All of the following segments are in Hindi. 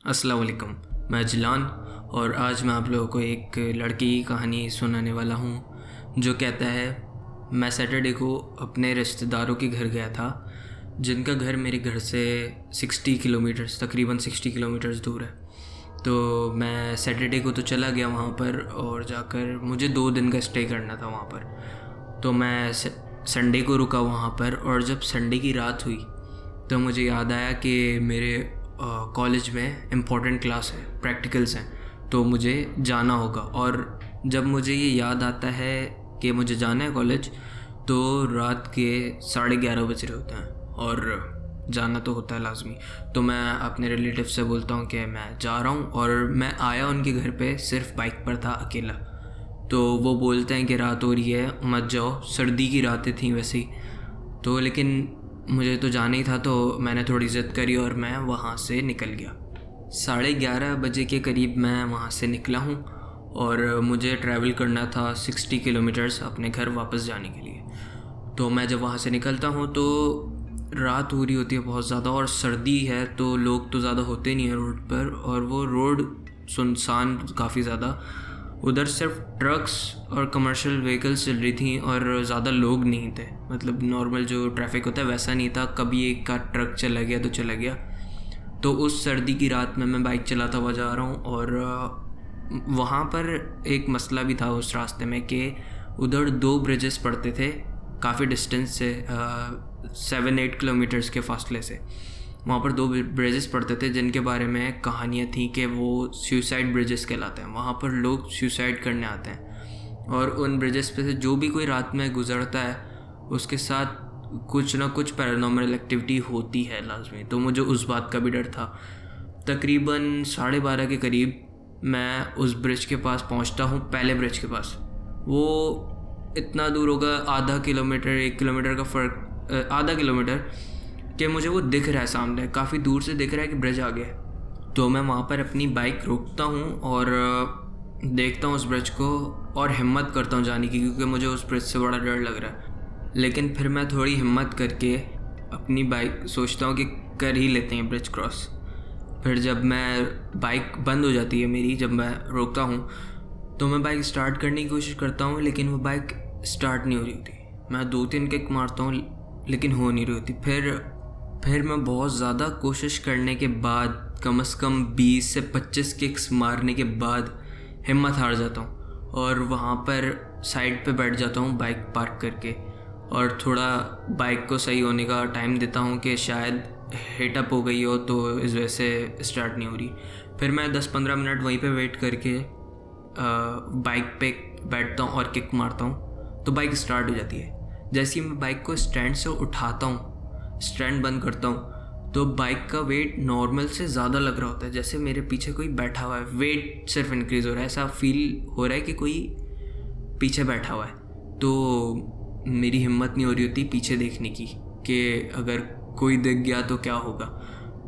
अस्सलाम वालेकुम। मैं जिलान और आज मैं आप लोगों को एक लड़की की कहानी सुनाने वाला हूँ जो कहता है, मैं सैटरडे को अपने रिश्तेदारों के घर गया था जिनका घर मेरे घर से 60 किलोमीटर्स तकरीबन 60 किलोमीटर्स दूर है। तो मैं सैटरडे को तो चला गया वहाँ पर और जाकर मुझे 2 दिन का स्टे करना था वहाँ पर। तो मैं संडे को रुका वहाँ पर और जब संडे की रात हुई तो मुझे याद आया कि मेरे कॉलेज में इम्पोर्टेंट क्लास है, प्रैक्टिकल्स हैं, तो मुझे जाना होगा। और जब मुझे ये याद आता है कि मुझे जाना है कॉलेज तो रात के 11:30 बज रहे होते हैं और जाना तो होता है लाजमी। तो मैं अपने रिलेटिव से बोलता हूँ कि मैं जा रहा हूँ और मैं आया उनके घर पे सिर्फ बाइक पर था अकेला। तो वो बोलते हैं कि रात हो रही है मत जाओ, सर्दी की रातें थी वैसे ही तो, लेकिन मुझे तो जाना ही था तो मैंने थोड़ी ज़िद करी और मैं वहाँ से निकल गया। 11:30 बजे के करीब मैं वहाँ से निकला हूँ और मुझे ट्रैवल करना था 60 किलोमीटर्स अपने घर वापस जाने के लिए। तो मैं जब वहाँ से निकलता हूँ तो रात हो रही होती है बहुत ज़्यादा और सर्दी है तो लोग तो ज़्यादा होते नहीं हैं रोड पर, और वो रोड सुनसान काफ़ी ज़्यादा, उधर सिर्फ ट्रक्स और कमर्शियल व्हीकल्स चल रही थी और ज़्यादा लोग नहीं थे। मतलब नॉर्मल जो ट्रैफिक होता है वैसा नहीं था, कभी एक का ट्रक चला गया तो चला गया। तो उस सर्दी की रात में मैं बाइक चलाता हुआ जा रहा हूँ और वहाँ पर एक मसला भी था उस रास्ते में कि उधर 2 ब्रिजेस पड़ते थे काफ़ी डिस्टेंस से, 7-8 किलोमीटर्स के फासले से। वहाँ पर 2 ब्रिजेस पड़ते थे जिनके बारे में कहानियाँ थी कि वो सुसाइड ब्रिजेस कहलाते हैं। वहाँ पर लोग सुसाइड करने आते हैं और उन ब्रिजेस पे से जो भी कोई रात में गुजरता है उसके साथ कुछ ना कुछ पैरानॉर्मल एक्टिविटी होती है लाजमी। तो मुझे उस बात का भी डर था। तकरीबन 12:30 के करीब मैं उस ब्रिज के पास पहुँचता हूँ, पहले ब्रिज के पास। वो इतना दूर होगा, आधा किलोमीटर 1 किलोमीटर का फ़र्क, आधा किलोमीटर कि मुझे वो दिख रहा है सामने, काफ़ी दूर से दिख रहा है कि ब्रिज आ गया है। तो मैं वहाँ पर अपनी बाइक रोकता हूँ और देखता हूँ उस ब्रिज को और हिम्मत करता हूँ जाने की, क्योंकि मुझे उस ब्रिज से बड़ा डर लग रहा है। लेकिन फिर मैं थोड़ी हिम्मत करके अपनी बाइक सोचता हूँ कि कर ही लेते हैं ब्रिज क्रॉस। फिर जब मैं बाइक बंद हो जाती है मेरी, जब मैं रोकता हूँ तो मैं बाइक स्टार्ट करने की कोशिश करता हूँ लेकिन वो बाइक स्टार्ट नहीं हो रही होती। मैं 2-3 किक मारता हूँ लेकिन हो नहीं रही होती। फिर मैं बहुत ज़्यादा कोशिश करने के बाद, कम से कम 20 से 25 किक्स मारने के बाद हिम्मत हार जाता हूँ और वहाँ पर साइड पे बैठ जाता हूँ बाइक पार्क करके और थोड़ा बाइक को सही होने का टाइम देता हूँ कि शायद हिट अप हो गई हो तो इस वजह से स्टार्ट नहीं हो रही। फिर मैं 10-15 मिनट वहीं पे वेट करके बाइक पे बैठता हूँ और किक मारता हूँ तो बाइक स्टार्ट हो जाती है। जैसे ही मैं बाइक को स्टैंड से उठाता हूँ, स्टैंड बंद करता हूँ, तो बाइक का वेट नॉर्मल से ज़्यादा लग रहा होता है, जैसे मेरे पीछे कोई बैठा हुआ है। वेट सिर्फ इंक्रीज़ हो रहा है, ऐसा फील हो रहा है कि कोई पीछे बैठा हुआ है। तो मेरी हिम्मत नहीं हो रही होती पीछे देखने की कि अगर कोई दिख गया तो क्या होगा।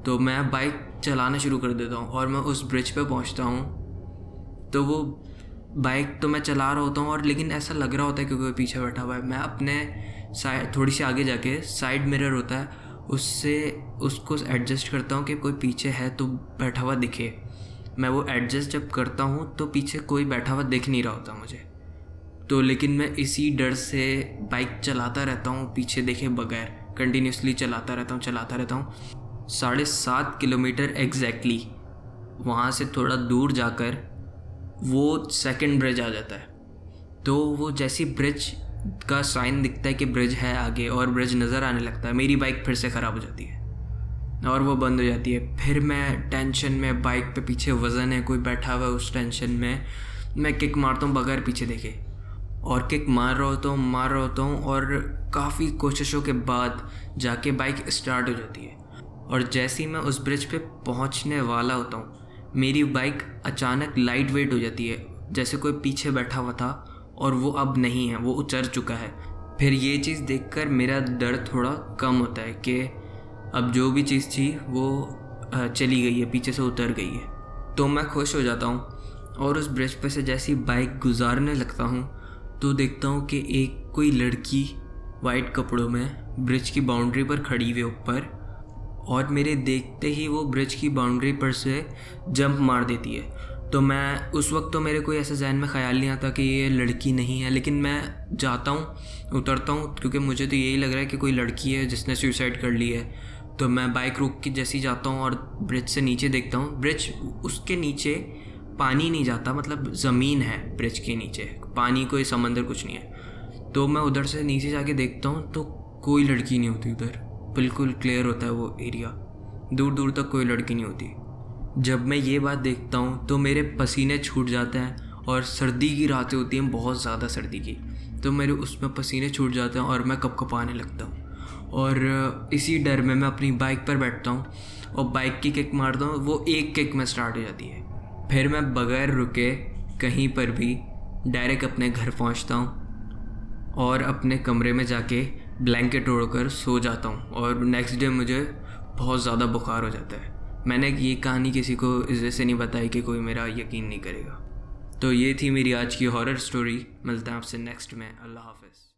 तो मैं बाइक चलाना शुरू कर देता हूँ और मैं उस ब्रिज पे पहुँचता हूँ तो वो बाइक तो मैं चला रहा होता हूँ और लेकिन ऐसा लग रहा होता है कि कोई पीछे बैठा हुआ है। मैं अपने साइड थोड़ी सी आगे जाके साइड मिरर होता है उससे उसको एडजस्ट करता हूँ कि कोई पीछे है तो बैठा हुआ दिखे। मैं वो एडजस्ट जब करता हूँ तो पीछे कोई बैठा हुआ दिख नहीं रहा होता मुझे। तो लेकिन मैं इसी डर से बाइक चलाता रहता हूँ पीछे देखे बगैर, कंटिन्यूसली चलाता रहता हूँ। 7.5 किलोमीटर एग्जैक्टली वहाँ से थोड़ा दूर जाकर वो सेकंड ब्रिज आ जाता है। तो वो जैसी ब्रिज का साइन दिखता है कि ब्रिज है आगे और ब्रिज नज़र आने लगता है, मेरी बाइक फिर से ख़राब हो जाती है और वो बंद हो जाती है। फिर मैं टेंशन में, बाइक पे पीछे वज़न है, कोई बैठा हुआ है, उस टेंशन में मैं किक मारता हूँ बगैर पीछे देखे और किक मार रहा होता हूँ और काफ़ी कोशिशों के बाद जाके बाइक स्टार्ट हो जाती है। और जैसे ही मैं उस ब्रिज पे पहुँचने वाला होता हूँ मेरी बाइक अचानक लाइट वेट हो जाती है, जैसे कोई पीछे बैठा हुआ था और वो अब नहीं है, वो उतर चुका है। फिर ये चीज़ देखकर मेरा डर थोड़ा कम होता है कि अब जो भी चीज़ थी वो चली गई है, पीछे से उतर गई है। तो मैं खुश हो जाता हूँ और उस ब्रिज पे से जैसी बाइक गुजारने लगता हूँ तो देखता हूँ कि एक कोई लड़की वाइट कपड़ों में ब्रिज की बाउंड्री पर खड़ी हुई ऊपर और मेरे देखते ही वो ब्रिज की बाउंड्री पर से जंप मार देती है। तो मैं उस वक्त तो मेरे कोई ऐसा जहन में ख़्याल नहीं आता कि ये लड़की नहीं है, लेकिन मैं जाता हूँ, उतरता हूँ, क्योंकि मुझे तो यही लग रहा है कि कोई लड़की है जिसने सुसाइड कर ली है। तो मैं बाइक रोक के जैसे ही जाता हूँ और ब्रिज से नीचे देखता हूँ, ब्रिज उसके नीचे पानी नहीं जाता, मतलब ज़मीन है ब्रिज के नीचे, पानी कोई समंदर कुछ नहीं है। तो मैं उधर से नीचे जाके देखता हूँ तो कोई लड़की नहीं होती उधर, बिल्कुल क्लियर होता है वो एरिया, दूर दूर तक कोई लड़की नहीं होती। जब मैं ये बात देखता हूँ तो मेरे पसीने छूट जाते हैं, और सर्दी की रातें होती हैं, बहुत ज़्यादा सर्दी की, तो मेरे उसमें पसीने छूट जाते हैं और मैं कँपकँपाने लगता हूँ। और इसी डर में मैं अपनी बाइक पर बैठता हूँ और बाइक की किक मारता हूँ, वो एक किक में स्टार्ट हो जाती है। फिर मैं बगैर रुके कहीं पर भी डायरेक्ट अपने घर पहुँचता हूँ और अपने कमरे में जाके ब्लैंकेट ओढ़कर सो जाता हूँ, और नेक्स्ट डे मुझे बहुत ज़्यादा बुखार हो जाता है। मैंने ये कहानी किसी को इस वजह से नहीं बताई कि कोई मेरा यकीन नहीं करेगा। तो ये थी मेरी आज की हॉरर स्टोरी। मिलते हैं आपसे नेक्स्ट में। अल्लाह हाफ़िज़।